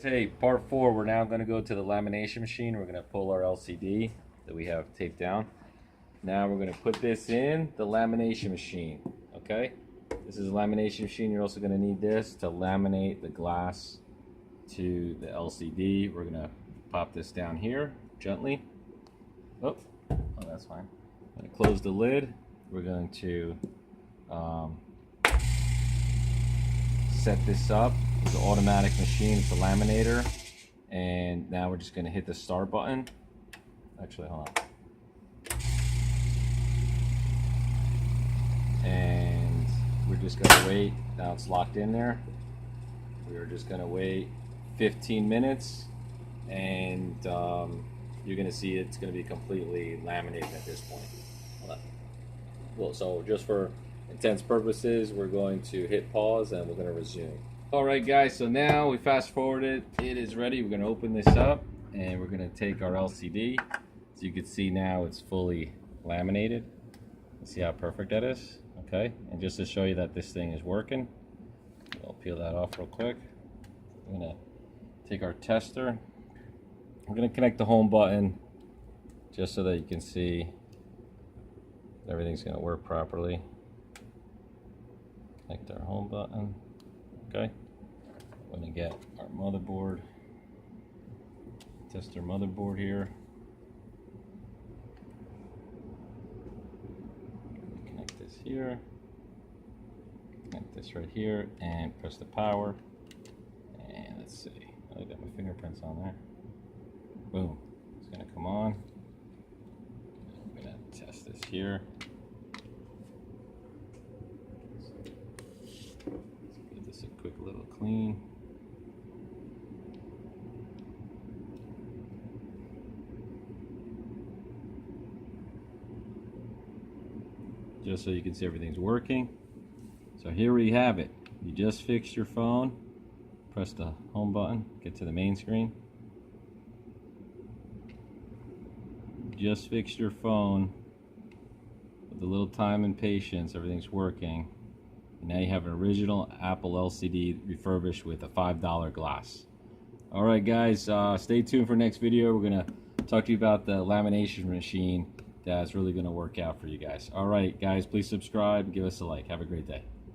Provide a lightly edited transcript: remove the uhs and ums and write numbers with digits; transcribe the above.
Hey, part 4, we're now going to go to the lamination machine. We're going to pull our LCD that we have taped down. Now we're going to put this in the lamination machine, okay? This is a lamination machine. You're also going to need this to laminate the glass to the LCD. We're going to pop this down here gently. Oh, that's fine. I'm going to close the lid. We're going to set this up. It's an automatic machine. It's a laminator. And now we're just going to hit the start button. Actually, hold on. And we're just going to wait. Now it's locked in there. We're just going to wait 15 minutes. And you're going to see it's going to be completely laminated at this point. Hold on. Well, so just for intents purposes, we're going to hit pause and we're going to resume. Alright guys, so now we fast forwarded. It is ready. We're going to open this up and we're going to take our LCD. So you can see now it's fully laminated. See how perfect that is? Okay, and just to show you that this thing is working, I'll peel that off real quick. I'm going to take our tester. I'm going to connect the home button just so that you can see everything's going to work properly. Connect our home button. Okay. I'm going to get our motherboard. Test our motherboard here. Connect this here. Connect this right here and press the power. And let's see. I got my fingerprints on there. Boom. It's going to come on. I'm going to test this here. A quick little clean. Just so you can see everything's working. So here we have it. You just fixed your phone. Press the home button. Get to the main screen. Just fixed your phone. With a little time and patience, everything's working. Now you have an original Apple LCD refurbished with a $5 glass. Alright guys, stay tuned for next video. We're going to talk to you about the lamination machine that's really going to work out for you guys. Alright guys, please subscribe and give us a like. Have a great day.